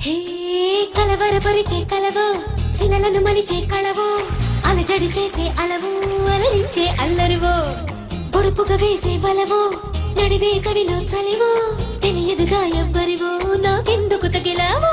హే కలవరపరిచే కలవో శిలలను మలిచే కళవో అలజడి చేసే అలవో అలరించే అల్లరివో పొడుపుగా వేసే వలవో నడివేసవిలో చలివో తెలియదుగా ఎవ్వరివో నాకెందుకు తగిలావో